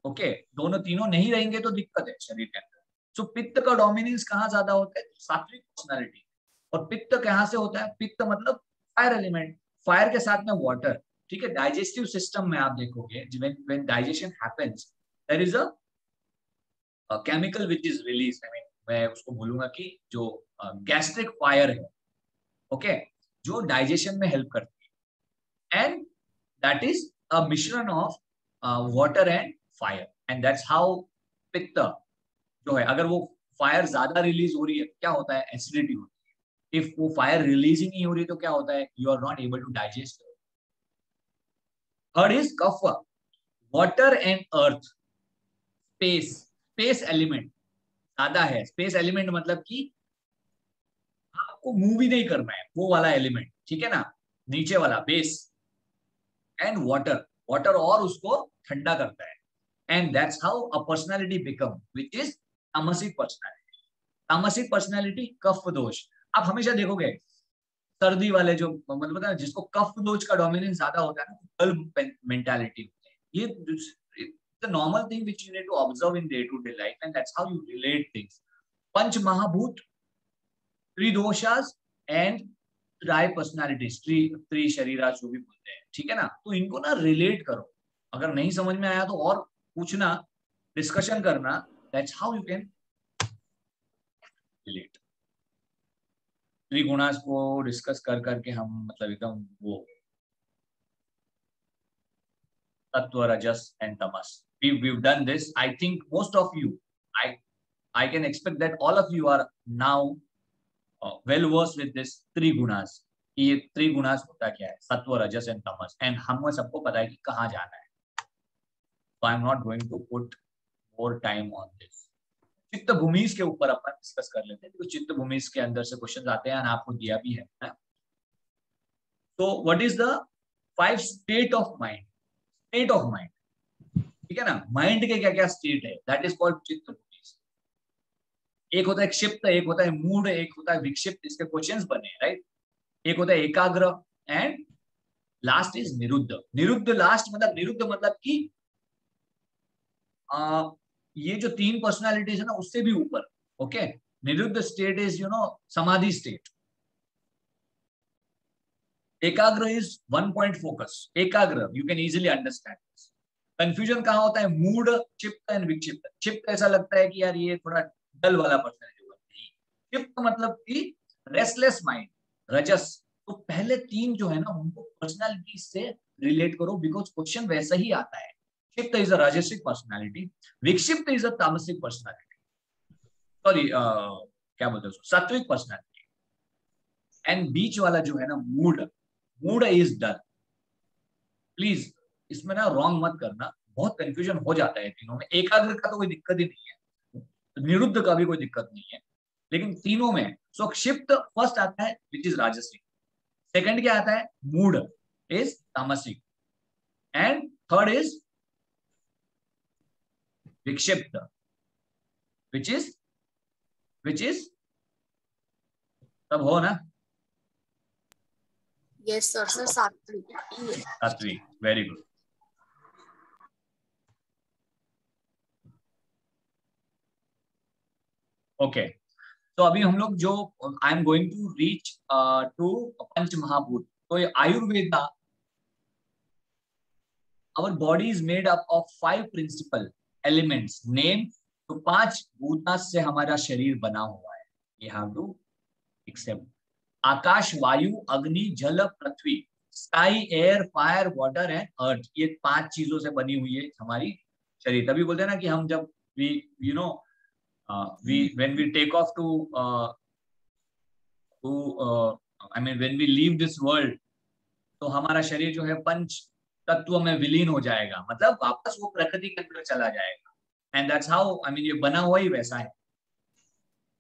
ओके, दोनों तीनों नहीं रहेंगे तो दिक्कत है शरीर के अंदर। सो पित्त का डोमिनेंस कहाँ ज्यादा होता है, सात्विक पर्सनालिटी। और पित्त कहाँ से होता है, पित्त मतलब फायर एलिमेंट, फायर के साथ में वाटर। ठीक है, डाइजेस्टिव सिस्टम में आप देखोगे when digestion happens, there is a chemical which is release, I mean मैं उसको बोलूंगा कि जो गैस्ट्रिक फायर है, ओके, जो डाइजेशन में हेल्प करती है, एंड दैट इज अ मिश्रण of water and fire, and that's how pitta जो है, अगर वो फायर ज्यादा रिलीज हो रही है क्या होता है, एसिडिटी होती है। इफ वो फायर रिलीजिंग नहीं हो रही तो क्या होता है, you are not able to digest. Third is kapha, water and earth, space, space element ज्यादा है। स्पेस एलिमेंट मतलब कि आपको मूव ही नहीं करना है, वो वाला एलिमेंट, ठीक है ना, नीचे वाला बेस। एंड वाटर, वाटर और उसको ठंडा करता है, and that's how a personality become which is तामसिक पर्सनालिटी। तामसिक पर्सनालिटी कफ दोष। आप हमेशा देखोगे सर्दी वाले जो मतलब पता है, जिसको कफ दोष का डोमिनेंस ज्यादा होता है ना, डल मेंटालिटी होते हैं। ये the normal thing which you need to observe in day to day life, and that's how you relate things. पंच महाभूत, त्रिदोषास एंड ट्राई पर्सनालिटीज, त्रि शरीरा जो भी बोलते हैं, ठीक है ना। तो इनको ना रिलेट करो, अगर नहीं समझ में आया तो और पूछना, डिस्कशन करना, that's how you can relate. Trigunas को डिस्कस कर करके हम मतलब एकदम वो तत्व, रजस and Tamas, we've done this. I think most of you, I can expect that all of you are now well versed with this त्रिगुणास। ये त्रिगुणास होता क्या है, सत्व, रजस एंड तमस, एंड हमें सबको पता है कि कहाँ जाना है। So I'm not going to put more time on this. चित्त भूमिस के ऊपर अपन डिस्कस कर लेते हैं, तो चित्त भूमिस के अंदर से क्वेश्चन आते हैं, आपको दिया भी है। तो what is the 5 state of mind, state of mind, ठीक है ना, माइंड के क्या क्या स्टेट है, दैट इज कॉल्ड चित्त भूमिस। एक होता है क्षिप्त, एक होता है मूड, एक होता है विक्षिप्त, इसके क्वेश्चंस बने हैं, राइट। एक होता है एकाग्र, एंड लास्ट इज निरुद्ध। निरुद्ध लास्ट मतलब, निरुद्ध मतलब कि ये जो 3 पर्सनालिटीज है ना उससे भी ऊपर। ओके, निरुद्ध स्टेट इज समाधि स्टेट। एकाग्र इज वन पॉइंट फोकस, एकाग्र you can easily understand. Confusion कहाँ होता है, मूड, चित्त एंड विक्षिप्त। चित्त ऐसा लगता है कि यार ये थोड़ा डल वाला पर्सनालिटी होगा, नहीं। चित्त मतलब कि रेस्टलेस माइंड, रजस। तो पहले 3 जो है ना उनको पर्सनालिटी से रिलेट करो, बिकॉज क्वेश्चन वैसा ही आता है। चित्त इज अ राजसिक पर्सनालिटी, विक्षिप्त इज अ तामसिक पर्सनालिटी, सॉरी क्या बोलते हैं उसको, सात्विक पर्सनालिटी। एंड बीच वाला जो है ना mood, mood is dull. Please इसमें ना रॉन्ग मत करना, बहुत कंफ्यूजन हो जाता है तीनों में। एकाग्र का तो कोई दिक्कत ही नहीं है, निरुद्ध का भी कोई दिक्कत नहीं है, लेकिन तीनों में सो क्षिप्त फर्स्ट आता है विच इज राजसिक, सेकंड क्या आता है, मूड इज तामसिक, एंड थर्ड इज विक्षिप्त विच इज, विच इज सब हो ना, यस सर, सात्विक। सात्विक, वेरी गुड। ओके, तो अभी हम लोग जो I am going to reach to panch mahabhut. तो Ayurveda, our body is made up of 5 principal elements. Name, तो 5 भूतास से हमारा शरीर बना हुआ है. You have to accept. आकाश, वायु, अग्नि, जल, पृथ्वी. Sky, air, fire, water and earth. ये 5 चीजों से बनी हुई है हमारी शरीर. तभी बोलते हैं ना कि हम जब we you know we when we take off to I mean when we leave this world, तो हमारा शरीर जो है पंच तत्व में विलीन हो जाएगा, मतलब वापस वो प्रकृति के अंदर चला जाएगा. And that's how I mean ये बना हुआ ही वैसा है.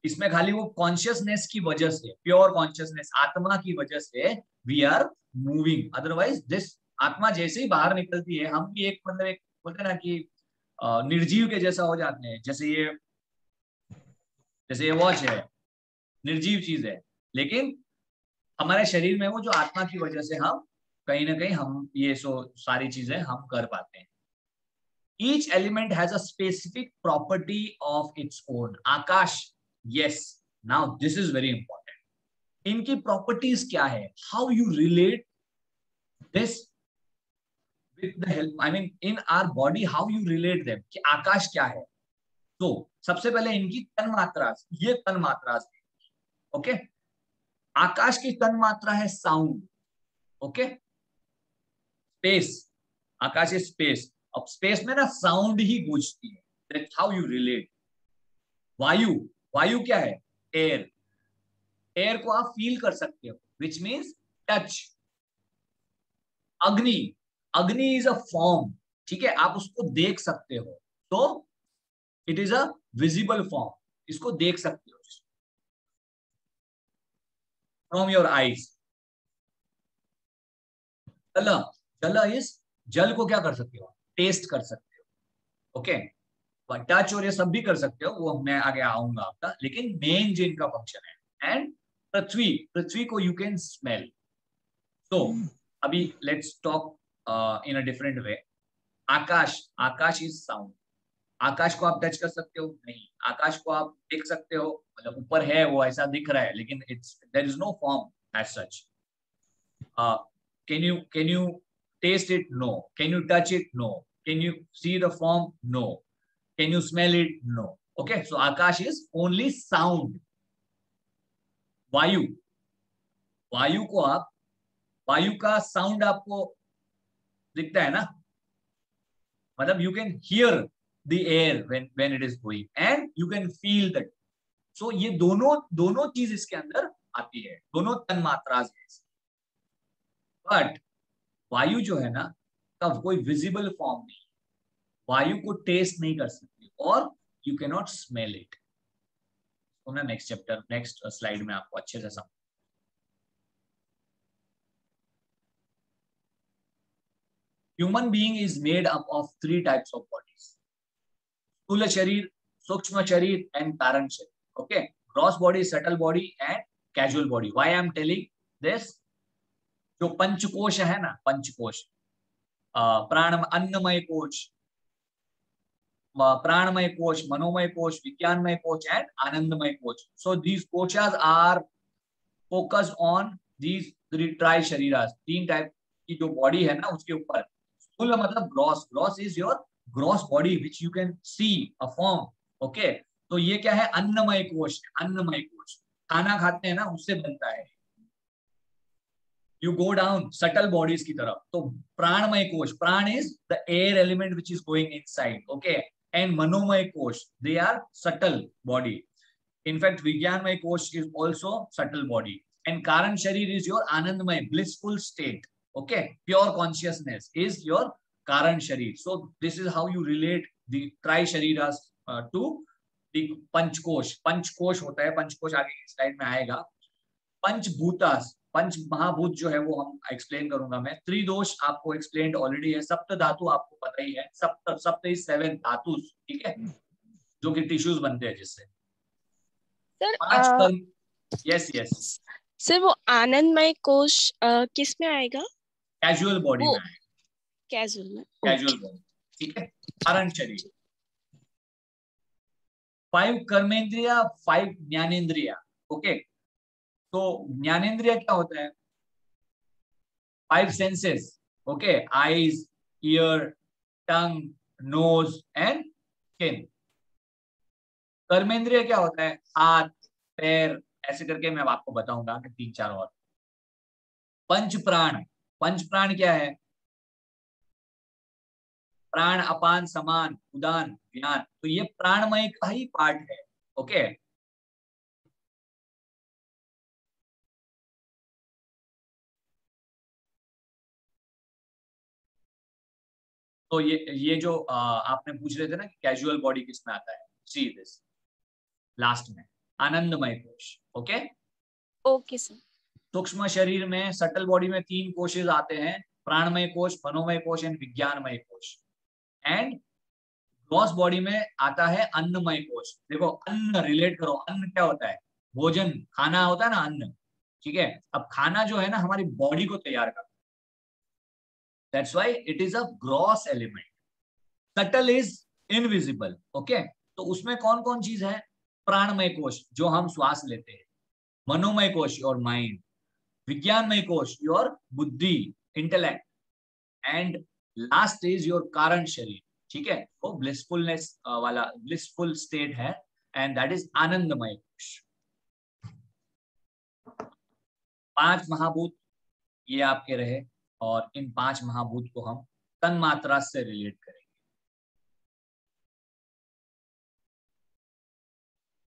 इसमें खाली वो कॉन्शियसनेस की वजह से, प्योर कॉन्शियसनेस, आत्मा की वजह से we are moving. Otherwise this atma जैसे ही बाहर निकलती है, हम भी एक मतलब एक बोलते हैं ना कि निर्जीव के जैसा हो जाते हैं. जैसे ये वॉच है, निर्जीव चीज है, लेकिन हमारे शरीर में वो जो आत्मा की वजह से हम कहीं ना कहीं हम ये सारी चीजें हम कर पाते हैं. Each element has a specific property of its own. Akash, yes, now this is very important. इनकी प्रॉपर्टीज क्या है? How you relate this with the help, I mean in our body, how you relate them, कि आकाश क्या है? तो सबसे पहले इनकी तन्मात्रा, ये तन्मात्रा है. ओके, आकाश की तन्मात्रा है sound. Okay, space, Akash is space. अब स्पेस में ना साउंड ही गूंजती है. That's how you relate. वायु, वायु क्या है? एयर. एयर को आप फील कर सकते हो, विच मीन्स टच. अग्नि, अग्नि इज अ फॉर्म. ठीक है, आप उसको देख सकते हो, तो it is a visible form. इसको देख सकते हो फ्रॉम योर आईज. जल, जल इज, जल को क्या कर सकते हो? टेस्ट कर सकते हो. ओके, टच और ये सब भी कर सकते हो, वो मैं आगे आऊंगा आपका. लेकिन मेन जो इनका फंक्शन है. एंड पृथ्वी, पृथ्वी को यू कैन स्मेल. तो अभी let's talk in a different way. Akash, akash is sound. आकाश को आप टच कर सकते हो? नहीं. आकाश को आप देख सकते हो, मतलब ऊपर है वो ऐसा दिख रहा है, लेकिन it's there is no form as such. can you taste it? No. Can you touch it? No. Can you see the form? No. Can you smell it? No. Okay, so Akash is only sound. वायु, वायु को आप, वायु का sound आपको दिखता है ना, मतलब you can hear the air when it is going and you can feel that. So ये दोनों दोनों चीज इसके अंदर आती है, दोनों तन्मात्रा है. बट वायु जो है ना, का कोई विजिबल फॉर्म नहीं. वायु को टेस्ट नहीं कर सकती और you can not smell it. तो मैं नेक्स्ट चैप्टर, नेक्स्ट स्लाइड में आपको अच्छे से समझ. Human being is made up of 3 types of bodies. स्थूल शरीर, सूक्ष्म शरीर एंड कारण शरीर. Okay, gross body, subtle body and casual body. Why I am telling this? जो पंचकोश है ना, पंचकोश, प्राण, अन्नमय कोश, प्राणमय कोश, मनोमय कोश, विज्ञानमय कोश and anandmaya kosh. So these koshas are focus on these 3 ट्राई शरीरास. 3 टाइप की जो बॉडी है ना उसके ऊपर. स्थूल मतलब gross, gross is your gross body which you can C a form. Okay, तो ये क्या है? अन्नमय कोश. अन्नमय कोश खाना खाते हैं ना, उससे बनता है. You go down subtle bodies की तरफ, तो प्राणमय कोश, प्राण is the air element which is going inside. Okay, and Manomay Kosh, they are subtle body. In fact, Vijnanmay Kosh is also subtle body. And Karan Sharir is your Anandmay, blissful state. Okay, pure consciousness is your Karan Sharir. So this is how you relate the Tri-Shariras to the Panchkosh. Panchkosh होता है, Panchkosh आगे की slide में आएगा. पंचभूतास, पंच महाभूत जो है वो हम एक्सप्लेन करूंगा मैं. त्रिदोष आपको एक्सप्लेन ऑलरेडी है. सप्त धातु आपको पता ही है. सप्त, सप्त इज 7 धातु. ठीक है, जो कि टिश्यूज बनते हैं जिससे. सर 5 कर्म. यस यस सर, वो आनंदमय कोश किस में आएगा? कैजुअल बॉडी में आएगा. कैजुअल में, कैजुअल बॉडी. ठीक है, कारण शरीर. 5 कर्मेंद्रिय, 5 ज्ञानेंद्रिय। ओके, तो ज्ञानेंद्रिय क्या होता है? 5 senses. Okay, eyes, ear, tongue, nose and skin. कर्मेंद्रिय क्या होता है? हाथ, पैर, ऐसे करके मैं आपको बताऊंगा कि 3-4 और। पंच प्राण, पंच प्राण क्या है? प्राण, अपान, समान, उदान, ज्ञान। तो ये प्राणमय का ही पार्ट है। ओके, तो ये जो आपने पूछ रहे थे ना कि कैजुअल बॉडी किसमें आता है, सी दिस लास्ट में, आनंदमय कोश। Okay, okay sir. सूक्ष्म शरीर में, सटल बॉडी में 3 कोशेज आते हैं, प्राणमय कोश, मनोमय कोश एंड विज्ञानमय कोश। एंड ग्रॉस बॉडी में आता है अन्नमय कोश। देखो, अन्न रिलेट करो, अन्न क्या होता है? भोजन, खाना होता है ना, अन्न। ठीक है, अब खाना जो है ना हमारी बॉडी को तैयार करता है, that's why it is a gross element. Subtle is invisible. Okay, तो उसमें कौन कौन चीज है? प्राणमय कोश, जो हम श्वास लेते हैं, मनोमय कोश, योर माइंड, विज्ञानमय कोश, योर बुद्धि, intellect, and last is your कारण शरीर। ठीक है, वो ब्लिसफुलनेस वाला ब्लिसफुल स्टेट है, एंड दैट इज आनंदमय कोश। 5 महाभूत ये आपके रहे, और इन 5 महाभूत को हम तन्मात्रा से रिलेट करेंगे।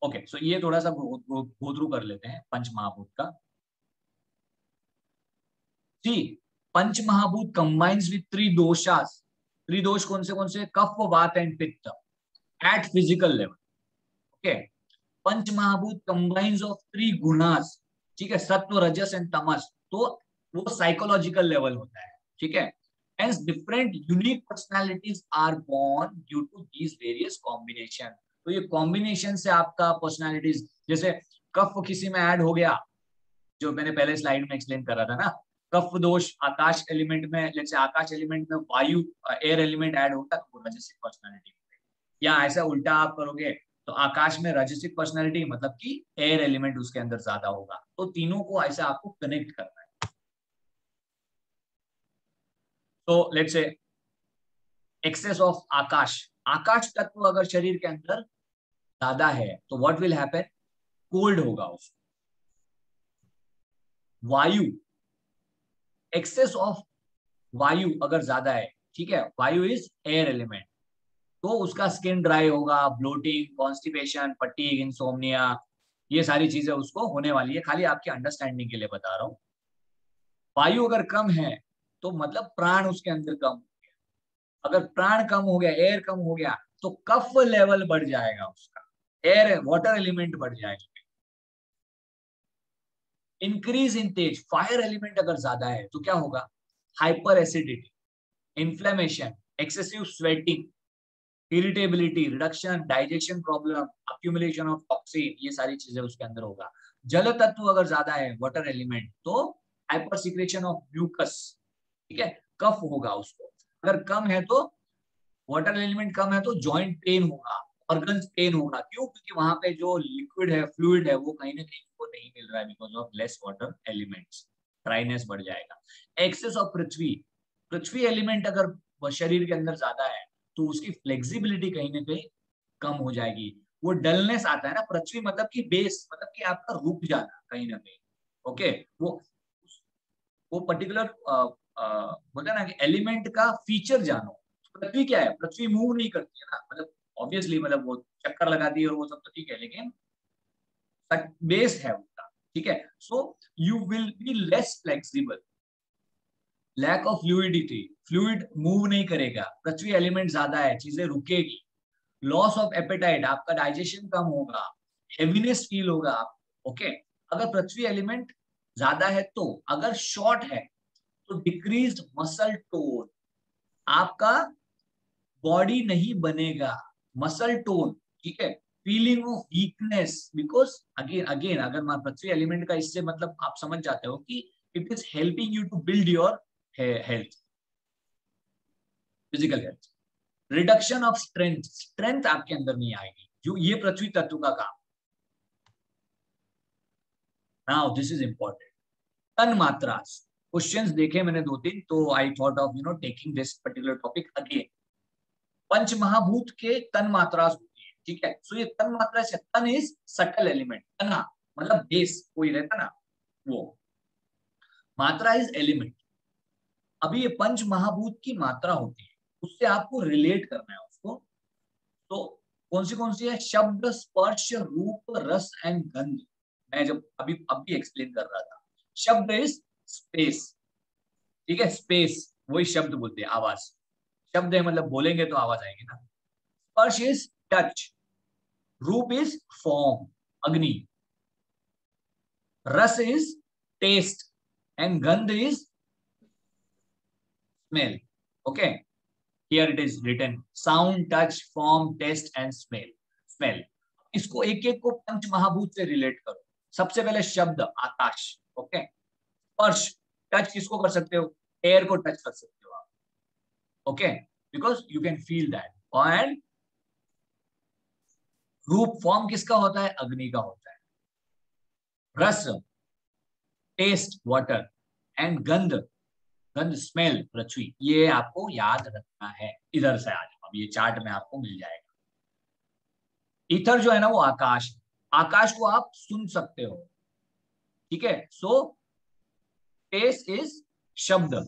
ओके, सो ये थोड़ा सा गो थ्रू कर लेते हैं पंच महाभूत का। सी, पंच महाभूत कंबाइंस विथ 3 दोषास। 3 दोष कौन से? कफ, vata and pitta at physical level. Okay, panch mahabhut combines of 3 gunas. ठीक है, सत्व, रजस एंड तमस। तो वो साइकोलॉजिकल लेवल होता है। ठीक है, hence different unique personalities are born due to these various combination। तो ये कॉम्बिनेशन से आपका पर्सनालिटीज, जैसे कफ किसी में ऐड हो गया, जो मैंने पहले स्लाइड में एक्सप्लेन करा था ना, कफ दोष आकाश एलिमेंट में, जैसे आकाश एलिमेंट में वायु, एयर एलिमेंट ऐड होता है, तो रजसिक पर्सनालिटी। या ऐसा उल्टा आप करोगे तो आकाश में रजसिक पर्सनालिटी मतलब कि एयर एलिमेंट उसके अंदर ज्यादा होगा। तो तीनों को ऐसे आपको कनेक्ट करना है। तो लेट्स से एक्सेस ऑफ आकाश, आकाश तत्व अगर शरीर के अंदर ज्यादा है तो व्हाट विल हैपन? कोल्ड होगा उसको। वायु, एक्सेस ऑफ वायु अगर ज्यादा है, ठीक है, वायु इज एयर एलिमेंट, तो उसका स्किन ड्राई होगा, ब्लोटिंग, कॉन्स्टिपेशन, फटीग, इंसोम्निया, ये सारी चीजें उसको होने वाली है। खाली आपके अंडरस्टैंडिंग के लिए बता रहा हूँ। वायु अगर कम है तो मतलब प्राण उसके अंदर कम हो गया। अगर प्राण कम हो गया, एयर कम हो गया, तो कफ लेवल बढ़ जाएगा उसका, एयर वाटर एलिमेंट बढ़ जाएगा। Increase in Tej, fire element अगर ज्यादा है तो क्या होगा? Hyper acidity, inflammation, excessive sweating, irritability, reduction, digestion problem, accumulation of toxin, ये सारी चीजें उसके अंदर होगा। जल तत्व अगर ज्यादा है, वाटर एलिमेंट, तो हाइपर सिक्रेशन ऑफ म्यूकस। ठीक है, कफ होगा उसको। अगर कम है तो, वाटर एलिमेंट कम है तो जॉइंट पेन होगा, ऑर्गन्स पेन होगा। क्यों? क्योंकि वहां पे जो लिक्विड है, फ्लूइड है, वो कहीं ना कहीं को नहीं मिल रहा है because of less water elements, dryness बढ़ जाएगा। Excess of prithvi, prithvi element अगर शरीर के अंदर ज्यादा है तो उसकी फ्लेक्सिबिलिटी कहीं ना कहीं कम हो जाएगी। वो डलनेस आता है ना, पृथ्वी मतलब कि बेस, मतलब कि आपका रुक जाना कहीं ना कहीं। ओके, वो पर्टिकुलर बोलते हैं ना कि एलिमेंट का फीचर जानो। पृथ्वी क्या है? पृथ्वी मूव नहीं करती है ना, मतलब ऑब्वियसली, मतलब वो चक्कर लगाती है और वो सब तो ठीक है, लेकिन बेस है उसका। ठीक है, so you will be less flexible, lack of fluidity, fluid move नहीं करेगा, पृथ्वी एलिमेंट ज्यादा है, चीजें रुकेगी। लॉस ऑफ एपेटाइट, आपका डाइजेशन कम होगा, हेवीनेस फील होगा आपको। ओके, अगर पृथ्वी एलिमेंट ज्यादा है तो, अगर शॉर्ट है तो डिक्रीज्ड मसल टोन, आपका बॉडी नहीं बनेगा, मसल टोन। ठीक है, feeling of weakness, because again again अगर मैं पृथ्वी एलिमेंट का, इससे मतलब आप समझ जाते हो कि it is helping you to build your health, physical health. Reduction of strength, strength आपके अंदर नहीं आएगी, जो ये पृथ्वी तत्व का काम। नाउ दिस इज इंपॉर्टेंट, तन मात्रास। क्वेश्चंस देखे मैंने 2-3, तो I thought of taking this particular topic again. पंच महाभूत के तन मात्रास होती है, ठीक है। सो ये तन मात्रा से, तन इज सटल एलिमेंट, तना मतलब बेस कोई रहता ना वो, मात्रा इज एलिमेंट। अभी ये पंच महाभूत की मात्रा होती है, उससे आपको रिलेट करना है उसको। तो कौन सी है? शब्द, स्पर्श, रूप, रस एंड गंध। मैं जब अभी एक्सप्लेन कर रहा था, शब्द इज स्पेस, ठीक है, स्पेस वही शब्द बोलते हैं, आवाज। शब्द है मतलब बोलेंगे तो आवाज आएगी ना। Sparsh is touch, roop is form, agni, ras is taste and gandh is smell. Okay, here it is written, sound, touch, form, taste and smell. इसको एक एक को पंच महाभूत से रिलेट करो। सबसे पहले शब्द, आकाश। ओके, स्पर्श, टच किसको कर सकते हो? एयर को टच कर सकते हो आप। Okay, because you can feel that. And रूप, फॉर्म किसका होता है? अग्नि का होता है। रस, टेस्ट, वाटर एंड गंध, गंध स्मेल, पृथ्वी। ये आपको याद रखना है। इधर से आ जाओ, अब ये चार्ट में आपको मिल जाएगा। ईथर जो है ना वो आकाश, आकाश को आप सुन सकते हो, ठीक है। सो टेस्ट इज शब्द,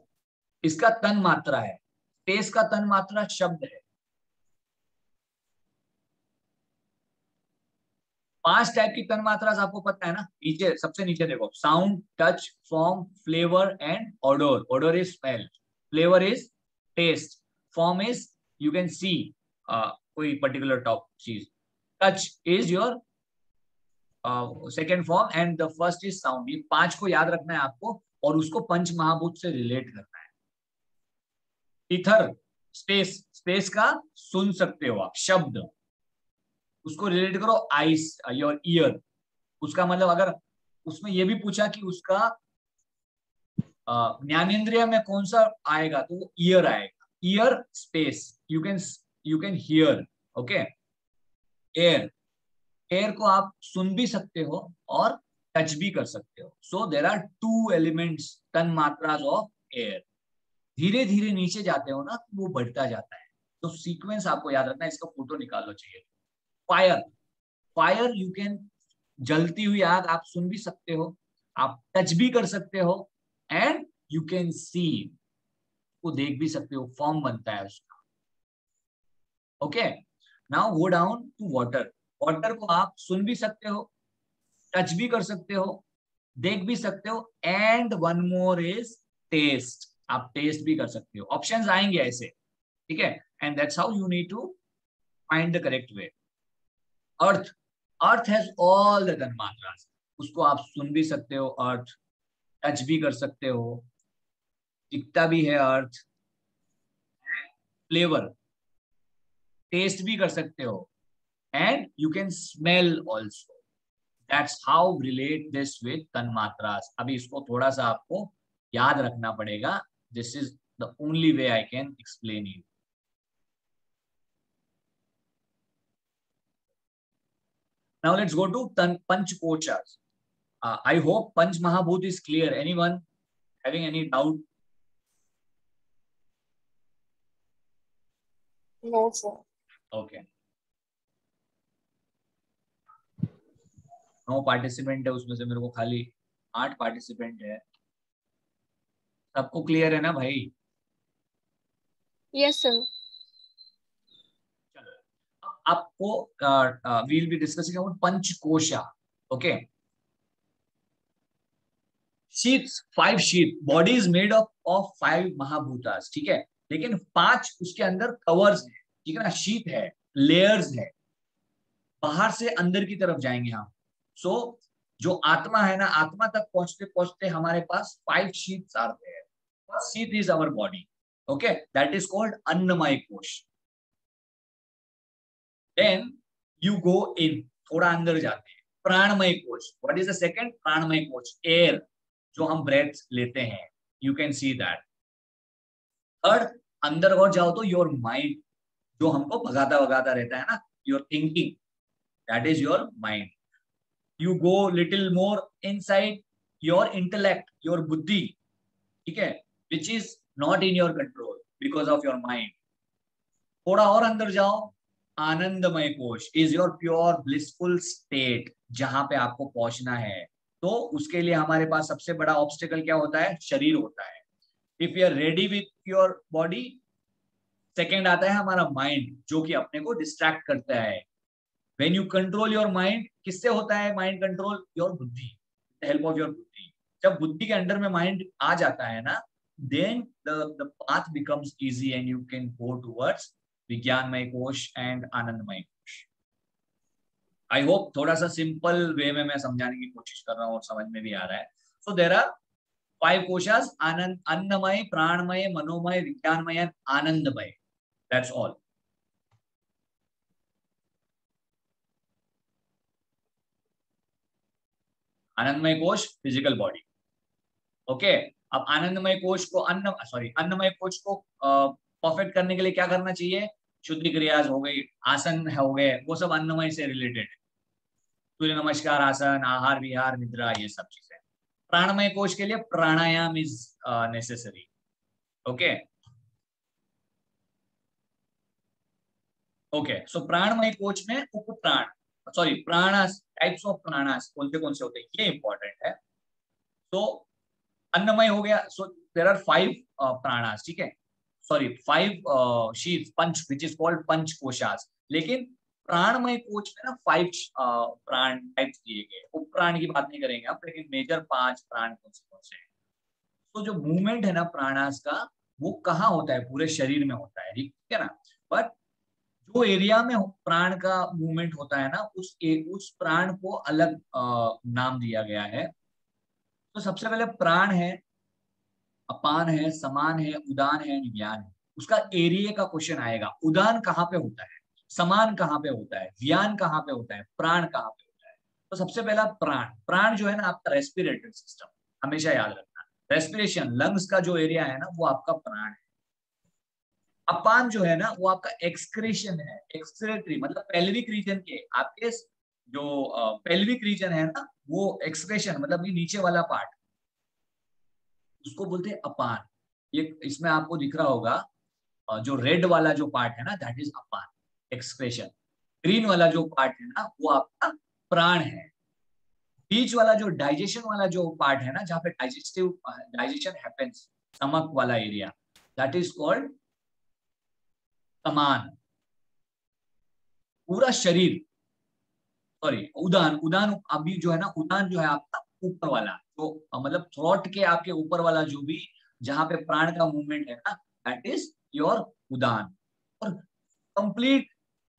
इसका तन मात्रा है। टेस्ट का तन मात्रा शब्द है। 5 टाइप की तन मात्रा आपको पता है ना। नीचे, सबसे नीचे देखो, sound, touch, form, flavour and odour. Odour is smell, flavour is taste, form is you can see कोई पर्टिकुलर टॉप चीज, touch is your second form and the first is sound. ये 5 को याद रखना है आपको और उसको पंच महाभूत से रिलेट करना है। इथर, स्पेस, स्पेस का सुन सकते हो आप शब्द, उसको रिलेट करो आइस, योर ईयर। उसका मतलब अगर उसमें ये भी पूछा कि उसका ज्ञानेंद्रिय में कौन सा आएगा, तो वो ईयर आएगा। Year, space, you can here. Okay, air, air को आप सुन भी सकते हो और टच भी कर सकते हो। सो देर आर 2 एलिमेंट्स, तन मात्रास ऑफ एयर। धीरे धीरे नीचे जाते हो ना तो वो बढ़ता जाता है। तो सीक्वेंस आपको याद रखना है, इसका फोटो निकालो चाहिए। फायर, फायर यू कैन, जलती हुई आग आप सुन भी सकते हो, आप टच भी कर सकते हो एंड यू कैन सी, वो देख भी सकते हो, फॉर्म बनता है उसका। Okay, now go down to water. Water को आप सुन भी सकते हो, टच भी कर सकते हो, देख भी सकते हो and one more is taste, आप टेस्ट भी कर सकते हो। ऑप्शंस आएंगे ऐसे, ठीक है। And that's how you need to find the correct way. Earth, earth has all the tanmatras, उसको आप सुन भी सकते हो, अर्थ टच भी कर सकते हो, दिखता भी है अर्थ। फ्लेवर, टेस्ट भी कर सकते हो and you can smell also. That's how relate this with tanmatras. अभी इसको थोड़ा सा आपको याद रखना पड़ेगा। This is the only way I can explain you. Now let's go to Panch Koshas. I hope Panch Mahabhut is clear. Anyone having any doubt? No, sir. Okay. No participant है उसमें से, मेरे को खाली 8 पार्टिसिपेंट है। सबको clear है ना भाई? Yes, sir. चलो, आपको will be discussing about panchakosha. Okay, sheets, 5 sheet, body is made of 5 mahabhutas, ठीक है। लेकिन 5 उसके अंदर कवर्स है, ठीक है ना, शीट है, लेयर्स है। बाहर से अंदर की तरफ जाएंगे हम। सो जो आत्मा है ना, आत्मा तक पहुंचते पहुंचते हमारे पास 5 शीट्स आते हैं। First sheet is our body, okay, that is called annamaya kosh. Then you go इन, थोड़ा अंदर जाते हैं, प्राणमय कोश। What is the second? Pranamaya kosh, air जो हम ब्रेथ लेते हैं, you can see that. Third, अंदर और जाओ तो योर माइंड, जो हमको भगाता भगाता रहता है ना, your thinking, that is your mind. You go little more inside your intellect, your buddhi, ठीक है, which is not in your control because of your mind. थोड़ा और अंदर जाओ, आनंदमय कोश is your pure blissful state, जहां पे आपको पहुंचना है. तो उसके लिए हमारे पास सबसे बड़ा ऑब्स्टिकल क्या होता है? शरीर होता है. If you are ready with your body, second आता है हमारा माइंड, जो कि अपने को डिस्ट्रैक्ट करता है. When you control your mind, किससे होता है माइंड कंट्रोल? योर बुद्धि, हेल्प ऑफ योर बुद्धि. जब बुद्धि के अंडर में माइंड आ जाता है ना, then the path becomes easy and you can go towards विज्ञानमय कोश and आनंदमय कोश. आई होप थोड़ा सा सिंपल वे में मैं समझाने की कोशिश कर रहा हूँ और समझ में भी आ रहा है. So there are 5 कोशास, आनंद, अन्नमय, प्राणमय, मनोमय, विज्ञानमय and आनंदमय. That's all. आनंदमय कोश फिजिकल बॉडी. ओके, अब आनंदमय कोश को अन्नमय कोश को परफेक्ट करने के लिए क्या करना चाहिए? शुद्धि क्रियाज हो गई, आसन हो गए, वो सब अन्नमय से रिलेटेड. सूर्य नमस्कार आसन, आहार विहार, निद्रा, ये सब चीजें. प्राणमय कोश के लिए प्राणायाम इज नेसेसरी. ओके ओके, सो प्राणमय कोश में उपप्राण, प्राणास, टाइप्स ऑफ प्राणास कौन से होते हैं, ये इंपॉर्टेंट है. तो अन्नमय हो गया. सो देयर आर 5 प्राणास, ठीक है, 5 sheets, panch, which is called panch koshas. लेकिन प्राणमय कोश में ना 5 प्राण टाइप्स दिए गए. उपप्राण की बात नहीं करेंगे आप, लेकिन मेजर 5 प्राण कौन से हैं. तो जो मूवमेंट है ना प्राणास का, वो कहाँ होता है? पूरे शरीर में होता है, ठीक है ना. बट जो एरिया में प्राण का मूवमेंट होता है ना, उस प्राण को अलग नाम दिया गया है. तो सबसे पहले प्राण है, अपान है, समान है, उदान है, व्यान है. उसका एरिया का क्वेश्चन आएगा. उदान कहाँ पे होता है, समान कहाँ पे होता है, व्यान कहाँ पे होता है, प्राण कहाँ पे होता है. तो सबसे पहला प्राण जो है ना आपका रेस्पिरेटरी सिस्टम, हमेशा याद रखना. रेस्पिरेशन, लंग्स का जो एरिया है ना, वो आपका प्राण है. अपान जो है ना, वो आपका एक्सक्रीशन है. एक्सक्रेटरी मतलब पेल्विक रीजन के आपके जो पेल्विक रीजन है ना, वो एक्सक्रेशन मतलब ये नीचे वाला पार्ट, उसको बोलते हैं अपान. ये इसमें आपको दिख रहा होगा, जो रेड वाला जो पार्ट है ना, that is upon, excretion. Green वाला जो पार्ट है ना, वो आपका प्राण है. बीच वाला जो डाइजेशन वाला जो पार्ट है ना, जहाँ पे डाइजेशन हैपेंस, स्टमक वाला एरिया, दैट इज कॉल्ड समान. पूरा शरीर, उदान अभी जो है ना, उदान जो है आपका ऊपर वाला, जो मतलब थ्रोट के आपके ऊपर वाला जो भी, जहां पे प्राण का मूवमेंट है ना, दैट इज योर उदान. और कंप्लीट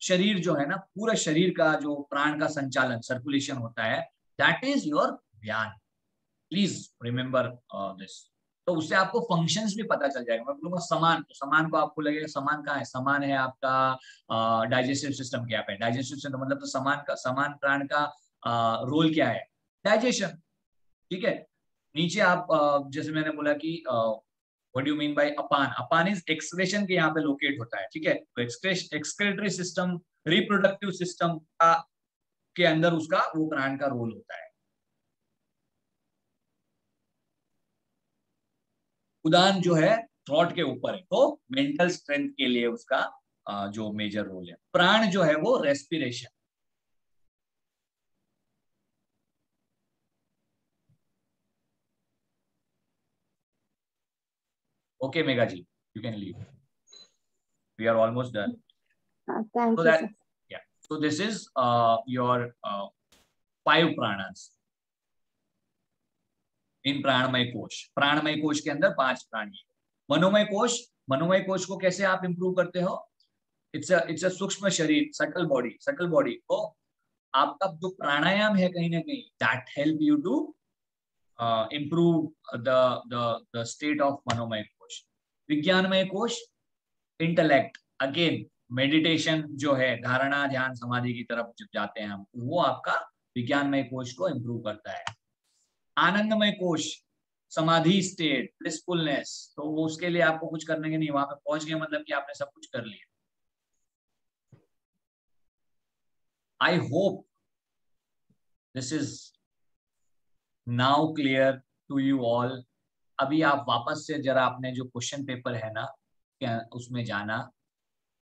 शरीर जो है ना, पूरा शरीर का जो प्राण का संचालन, सर्कुलेशन होता है, दैट इज योर व्यान. Please remember this. तो उससे आपको फंक्शंस भी पता चल जाएगा. मैं बोलूंगा समान, तो समान को आपको लगेगा समान कहाँ है? समान है आपका डाइजेस्टिव सिस्टम के यहाँ पे. डाइजेस्टिव सिस्टम मतलब तो समान प्राण का रोल क्या है? डाइजेशन, ठीक है. नीचे आप जैसे मैंने बोला कि what do you mean by upon? Upon is excretion के यहाँ पे लोकेट होता है, ठीक है. तो एक्सक्रेटरी सिस्टम, रिप्रोडक्टिव सिस्टम का के अंदर उसका वो प्राण का रोल होता है. उदान जो है थ्रॉट के ऊपर है, तो मेंटल स्ट्रेंथ के लिए उसका जो मेजर रोल है. प्राण जो है वो respiration. Okay Megha ji, you can leave, we are almost done. Thank so you, that sir. yeah, so this is your 5 प्राणास इन प्राणमय कोश. प्राणमय कोश के अंदर 5 प्राणी. मनोमय कोश को कैसे आप इंप्रूव करते हो? इट्स अ सूक्ष्म शरीर, सटल बॉडी को आपका जो प्राणायाम है कहीं ना कहीं, that help you to improve the state of manomaya kosh. विज्ञानमय कोश, इंटेलेक्ट, अगेन मेडिटेशन जो है, धारणा, ध्यान, समाधि की तरफ जब जाते हैं हम, वो आपका विज्ञानमय कोश को इंप्रूव करता है. आनंदमय कोश, समाधि स्टेट, ब्लिसफुलनेस, तो वो उसके लिए आपको कुछ करने के नहीं, वहां पे पहुंच गए मतलब कि आपने सब कुछ कर लिया. I hope this is now clear to you all. अभी आप वापस से जरा अपने जो क्वेश्चन पेपर है ना, क्या उसमें जाना